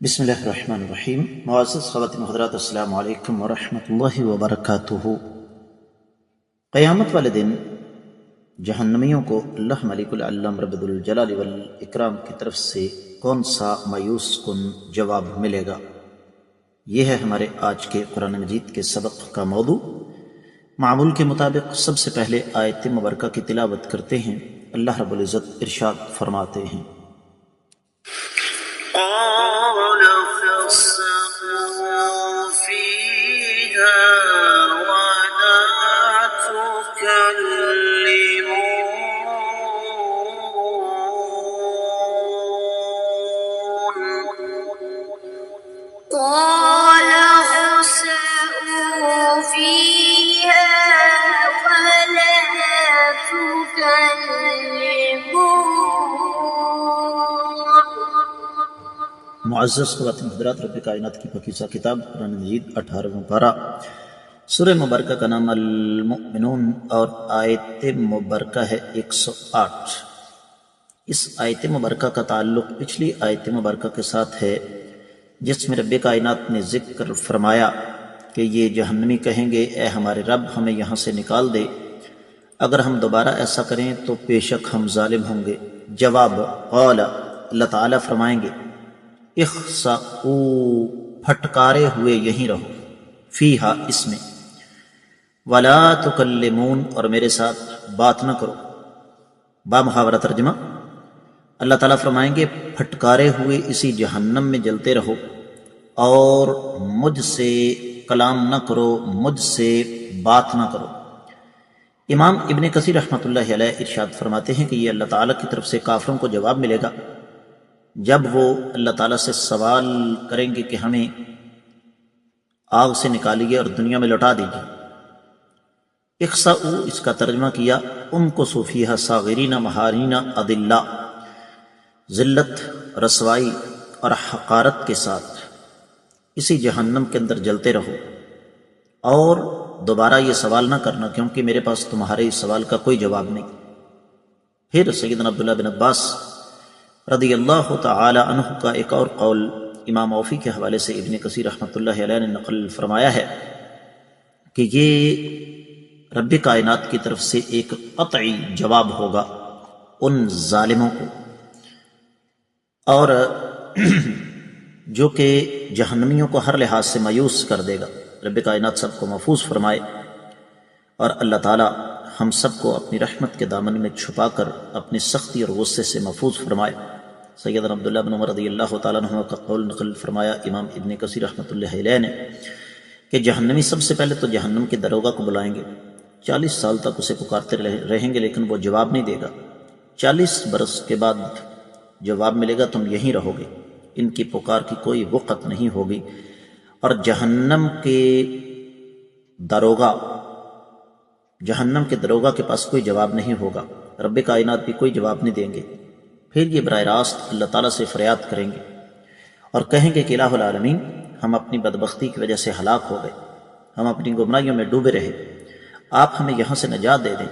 بسم اللہ الرحمن الرحیم۔ معزز خواتین و حضرات، السلام علیکم ورحمۃ اللہ وبرکاتہ۔ قیامت والے دن جہنمیوں کو اللہ ملک العلم رب الجلال والاکرام کی طرف سے کون سا مایوس کن جواب ملے گا؟ یہ ہے ہمارے آج کے قرآن مجید کے سبق کا موضوع۔ معمول کے مطابق سب سے پہلے آیت مبارکہ کی تلاوت کرتے ہیں۔ اللہ رب العزت ارشاد فرماتے ہیں، قال اخسئوا فيها ولا تكلمون قال اخسئوا فيها ولا تكلمون۔ معزز خواتین حضرات، رب کائنات کی پاکیزہ کتاب قرآن مجید 18واں پارہ، سورہ مبارکہ کا نام المؤمنون اور آیت مبارکہ ہے 108۔ اس آیت مبارکہ کا تعلق پچھلی آیت مبارکہ کے ساتھ ہے، جس میں رب کائنات نے ذکر فرمایا کہ یہ جہنمی کہیں گے، اے ہمارے رب ہمیں یہاں سے نکال دے، اگر ہم دوبارہ ایسا کریں تو بے شک ہم ظالم ہوں گے۔ جواب قال، اللہ تعالیٰ فرمائیں گے، اخسؤ پھٹکارے ہوئے یہیں رہو، فیہا اس میں، ولا تکلمون اور میرے ساتھ بات نہ کرو۔ با محاورہ ترجمہ، اللہ تعالیٰ فرمائیں گے پھٹکارے ہوئے اسی جہنم میں جلتے رہو اور مجھ سے کلام نہ کرو، مجھ سے بات نہ کرو۔ امام ابن کثیر رحمۃ اللہ علیہ ارشاد فرماتے ہیں کہ یہ اللہ تعالیٰ کی طرف سے کافروں کو جواب ملے گا جب وہ اللہ تعالیٰ سے سوال کریں گے کہ ہمیں آگ سے نکالیے اور دنیا میں لوٹا دیجیے۔ اخسؤ اس کا ترجمہ کیا امکثوا فیہا صاغرین مہارین اذلہ، ذلت، رسوائی اور حقارت کے ساتھ اسی جہنم کے اندر جلتے رہو اور دوبارہ یہ سوال نہ کرنا، کیونکہ میرے پاس تمہارے اس سوال کا کوئی جواب نہیں۔ پھر سیدنا عبداللہ بن عباس رضی اللہ تعالی عنہ کا ایک اور قول امام اوفی کے حوالے سے ابن کثیر رحمۃ اللہ علیہ نے نقل فرمایا ہے کہ یہ رب کائنات کی طرف سے ایک قطعی جواب ہوگا ان ظالموں کو، اور جو کہ جہنمیوں کو ہر لحاظ سے مایوس کر دے گا۔ رب کائنات سب کو محفوظ فرمائے اور اللہ تعالی ہم سب کو اپنی رحمت کے دامن میں چھپا کر اپنی سختی اور غصے سے محفوظ فرمائے۔ سیدنا عبداللہ بن عمر رضی اللہ تعالیٰ عنہ کا قول نقل فرمایا امام ابن کثیر رحمۃ اللہ علیہ نے کہ جہنمی سب سے پہلے تو جہنم کے دروغہ کو بلائیں گے، 40 سال تک اسے پکارتے رہیں گے لیکن وہ جواب نہیں دے گا۔ 40 برس کے بعد جواب ملے گا، تم یہیں رہو گے، ان کی پکار کی کوئی وقت نہیں ہوگی۔ اور جہنم کے دروغہ کے پاس کوئی جواب نہیں ہوگا، رب کائنات بھی کوئی جواب نہیں دیں گے۔ پھر یہ براہ راست اللہ تعالیٰ سے فریاد کریں گے اور کہیں گے کہ الہ العالمین، ہم اپنی بدبختی کی وجہ سے ہلاک ہو گئے، ہم اپنی گمراہیوں میں ڈوبے رہے، آپ ہمیں یہاں سے نجات دے دیں۔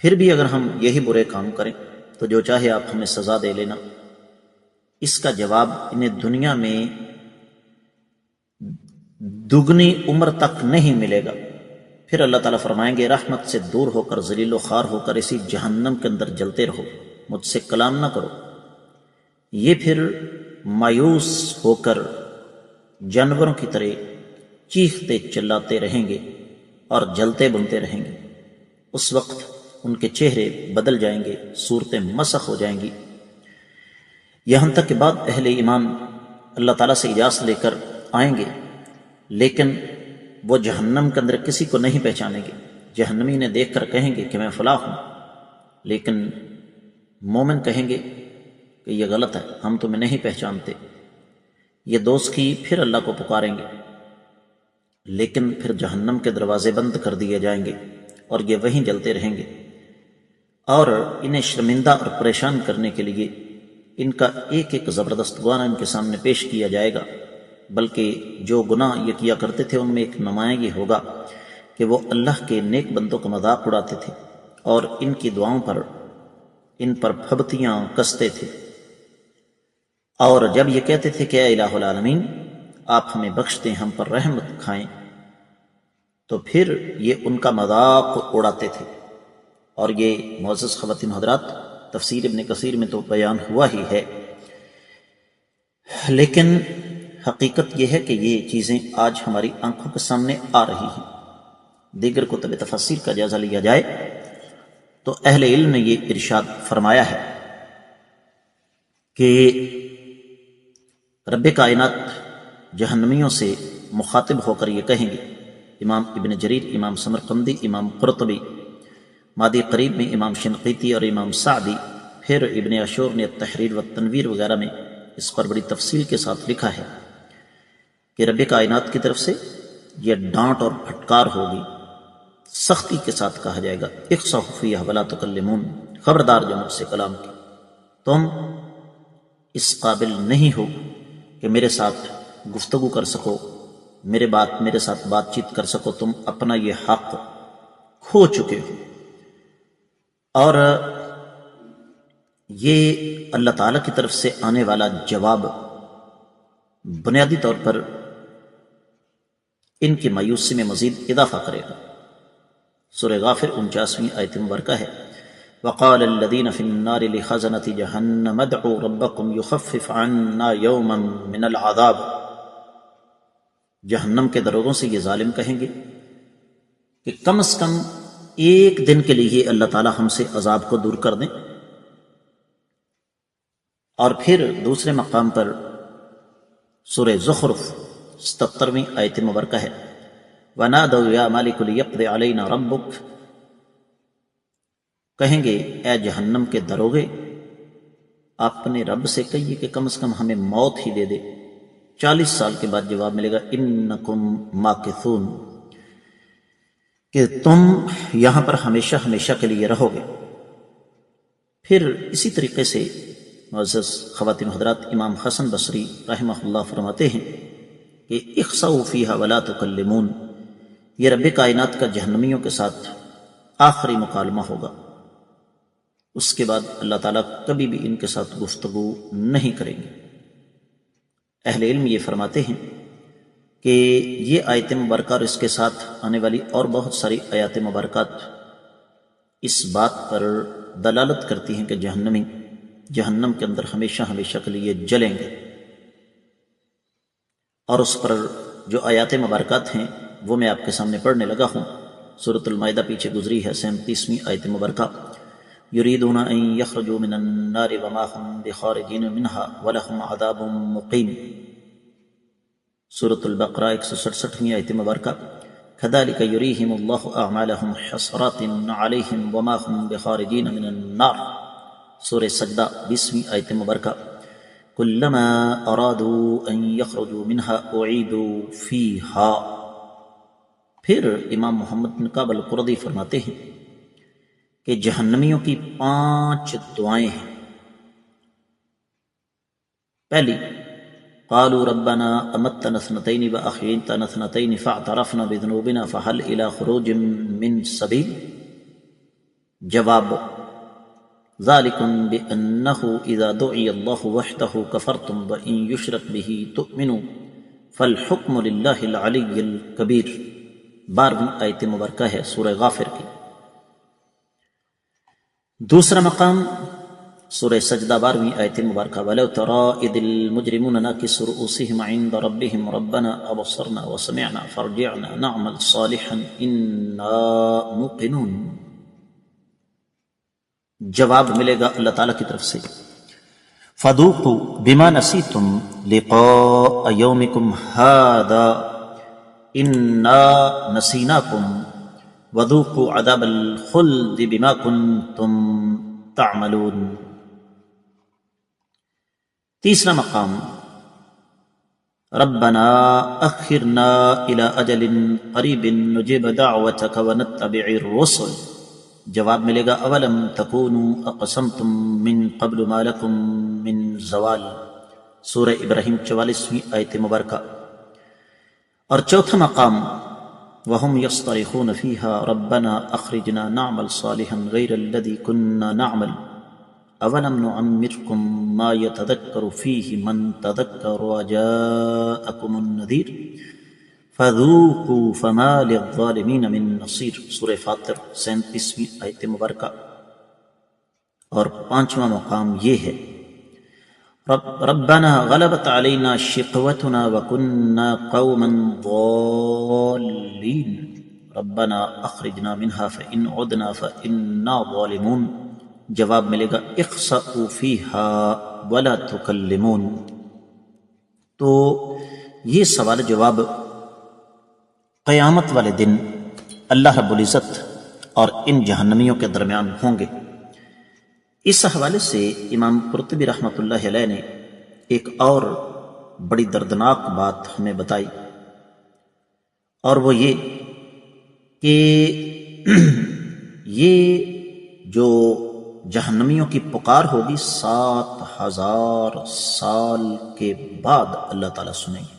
پھر بھی اگر ہم یہی برے کام کریں تو جو چاہے آپ ہمیں سزا دے لینا۔ اس کا جواب انہیں دنیا میں دگنی عمر تک نہیں ملے گا۔ پھر اللہ تعالیٰ فرمائیں گے رحمت سے دور ہو کر، ذلیل و خوار ہو کر اسی جہنم کے اندر جلتے رہو، مجھ سے کلام نہ کرو۔ یہ پھر مایوس ہو کر جانوروں کی طرح چیختے چلاتے رہیں گے اور جلتے بنتے رہیں گے۔ اس وقت ان کے چہرے بدل جائیں گے، صورتیں مسخ ہو جائیں گی، یہاں تک کہ بعد اہل ایمان اللہ تعالیٰ سے اجازت لے کر آئیں گے، لیکن وہ جہنم کے اندر کسی کو نہیں پہچانیں گے۔ جہنمی نے دیکھ کر کہیں گے کہ میں فلاں ہوں، لیکن مومن کہیں گے کہ یہ غلط ہے، ہم تمہیں نہیں پہچانتے۔ یہ دوست کی پھر اللہ کو پکاریں گے، لیکن پھر جہنم کے دروازے بند کر دیے جائیں گے اور یہ وہیں جلتے رہیں گے، اور انہیں شرمندہ اور پریشان کرنے کے لیے ان کا ایک ایک زبردست گناہ ان کے سامنے پیش کیا جائے گا، بلکہ جو گناہ یہ کیا کرتے تھے ان میں ایک نمایاں یہ ہوگا کہ وہ اللہ کے نیک بندوں کا مذاق اڑاتے تھے اور ان کی دعاؤں پر ان پر پھبتیاں کستے تھے، اور جب یہ کہتے تھے کہ اے الہ العالمین آپ ہمیں بخش دیں، ہم پر رحمت کھائیں، تو پھر یہ ان کا مذاق اڑاتے تھے۔ اور یہ معزز خواتین حضرات تفسیر ابن کثیر میں تو بیان ہوا ہی ہے، لیکن حقیقت یہ ہے کہ یہ چیزیں آج ہماری آنکھوں کے سامنے آ رہی ہیں۔ دیگر کتب تفسیر کا جائزہ لیا جائے تو اہل علم نے یہ ارشاد فرمایا ہے کہ رب کائنات جہنمیوں سے مخاطب ہو کر یہ کہیں گے، امام ابن جریر، امام سمرقندی، امام قرطبی، مادی قریب میں امام شنقیطی اور امام سعدی، پھر ابن عاشور نے التحریر والتنویر وغیرہ میں اس پر بڑی تفصیل کے ساتھ لکھا ہے کہ رب کائنات کی طرف سے یہ ڈانٹ اور پھٹکار ہوگی، سختی کے ساتھ کہا جائے گا، اخسؤ فیہا ولا تکلمون، خبردار جو مجھ سے کلام کی، تم اس قابل نہیں ہو کہ میرے ساتھ گفتگو کر سکو، میرے ساتھ بات چیت کر سکو، تم اپنا یہ حق کھو چکے ہو۔ اور یہ اللہ تعالیٰ کی طرف سے آنے والا جواب بنیادی طور پر ان کی مایوسی میں مزید اضافہ کرے گا۔ سورہ غافر 49ویں آیت مبارکہ ہے، وقال الذين في النار لخزنة جهنم ادعوا ربكم يخفف عنا يوما من العذاب۔ جہنم کے دروغوں سے یہ ظالم کہیں گے کہ کم از کم ایک دن کے لیے اللہ تعالی ہم سے عذاب کو دور کر دیں۔ اور پھر دوسرے مقام پر سورہ زخرف 77ویں آیت مبارکہ ہے، وَنَادَوْا يَا مَالِكُ لِيَقْضِ عَلَيْنَا رَبُّكَ، کہیں گے اے جہنم کے دروغے آپ اپنے رب سے کہیے کہ کم از کم ہمیں موت ہی دے دے۔ 40 سال کے بعد جواب ملے گا انکم ماکثون، کہ تم یہاں پر ہمیشہ ہمیشہ کے لیے رہو گے۔ پھر اسی طریقے سے معزز خواتین حضرات امام حسن بصری رحمہ اللہ فرماتے ہیں کہ اخسؤ فیہا ولا تکلمون، یہ رب کائنات کا جہنمیوں کے ساتھ آخری مکالمہ ہوگا، اس کے بعد اللہ تعالیٰ کبھی بھی ان کے ساتھ گفتگو نہیں کریں گے۔ اہل علم یہ فرماتے ہیں کہ یہ آیت مبارکہ اور اس کے ساتھ آنے والی اور بہت ساری آیات مبارکات اس بات پر دلالت کرتی ہیں کہ جہنمی جہنم کے اندر ہمیشہ ہمیشہ کے لیے جلیں گے۔ اور اس پر جو آیات مبارکات ہیں وہ میں آپ کے سامنے پڑھنے لگا ہوں۔ سورۃ المائدہ پیچھے گزری ہے، 37ویں آیت مبارکہ، یریدون ان یخرجوا من النار وما هم بخارجین منها ولهم عذاب مقیم۔ سورۃ البقرہ 167ویں آیت مبارکہ، کذالک یریہم اللہ اعمالهم حسرات علیہم وما هم بخارجین من النار۔ سورہ سجدہ 20ویں آیت مبارکہ، کلما ارادوا ان یخرجوا منها اعیدوا فیہا۔ پھر امام محمد بن کعب القرظی فرماتے ہیں کہ جہنمیوں کی 5 دعائیں ہیں۔ پہلی، قالوا ربنا امتنا اثنتین واحییتنا اثنتین فاعترفنا بذنوبنا فهل الى خروج من سبیل۔ جواب، ذالکم بانہ اذا دعی اللہ وحدہ کفرتم وان یشرک بہ تؤمنوا فالحکم للہ العلی الکبیر۔ 12ویں آیت مبارکہ ہے سورہ غافر کی۔ دوسرا مقام سورہ سجدہ 12ویں آیت مبارکہ، وَلَوْ تَرَىٰ إِذِ الْمُجْرِمُونَ نَاكِسُو رُءُوسِهِمْ عِندَ رَبِّهِمْ رَبَّنَا أَبْصَرْنَا وَسَمِعْنَا فَارْجِعْنَا نَعْمَلْ صَالِحًا إِنَّا مُوقِنُونَ۔ جواب ملے گا اللہ تعالیٰ کی طرف سے، فَذُوقُوا بِمَا نَسِيتُمْ لِقَاءَ يَوْمِكُمْ هَٰذَا إِنَّا نَسِينَاكُمْ وَذُوقُوا عَذَابَ الْخُلْدِ بِمَا كُنتُمْ تَعْمَلُونَ۔ تیسرا مقام، ربنا اخرنا الى اجل قریب نجب دعوتك ونتبع الرسل۔ جواب ملے گا اولم تکونوا اقسمتم من قبل ما لکم من زوال۔ سورہ ابراہیم 44ویں آیت مبارکہ۔ اور چوتھا مقام، وهم يصطرخون فيها ربنا اخرجنا نعمل صالحا غير الذي كنا نعمل اولم نعمرکم ما یتذکر فیہ من تذکر وجاءکم النذیر فذوقوا فما للظالمین من نصیر۔ سورہ فاطر 37ویں آیت مبارکہ۔ اور 5واں مقام یہ ہے ربنا غلبت علینا شقوتنا وکنا قوما ضالین ربنا اخرجنا منها فإن عدنا فإنا ظالمون۔ جواب ملے گا اخسئوا فیها ولا تکلمون۔ تو یہ سوال جواب قیامت والے دن اللہ رب العزت اور ان جہنمیوں کے درمیان ہوں گے۔ اس حوالے سے امام قرطبی رحمۃ اللہ علیہ نے ایک اور بڑی دردناک بات ہمیں بتائی، اور وہ یہ کہ یہ جو جہنمیوں کی پکار ہوگی 7000 سال کے بعد اللہ تعالیٰ سنیں گے۔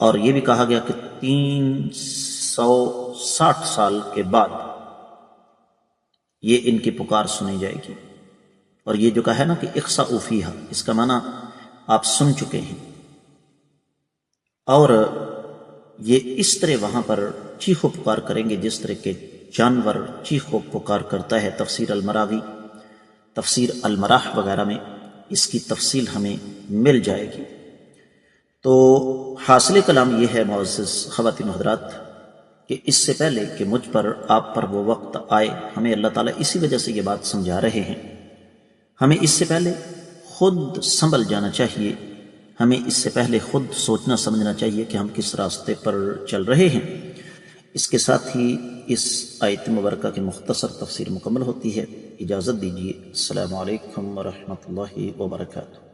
اور یہ بھی کہا گیا کہ 360 سال کے بعد یہ ان کی پکار سنی جائے گی۔ اور یہ جو کہا ہے نا کہ اخسؤوا فیہا، اس کا معنی آپ سن چکے ہیں، اور یہ اس طرح وہاں پر چیخو پکار کریں گے جس طرح کے جانور چیخو پکار کرتا ہے۔ تفسیر المراغی، تفسیر المراح وغیرہ میں اس کی تفصیل ہمیں مل جائے گی۔ تو حاصل کلام یہ ہے معزز خواتین و حضرات کہ اس سے پہلے کہ مجھ پر آپ پر وہ وقت آئے، ہمیں اللہ تعالیٰ اسی وجہ سے یہ بات سمجھا رہے ہیں، ہمیں اس سے پہلے خود سنبھل جانا چاہیے، ہمیں اس سے پہلے خود سوچنا سمجھنا چاہیے کہ ہم کس راستے پر چل رہے ہیں۔ اس کے ساتھ ہی اس آیت مبارکہ کی مختصر تفسیر مکمل ہوتی ہے۔ اجازت دیجیے، السلام علیکم ورحمۃ اللہ وبرکاتہ۔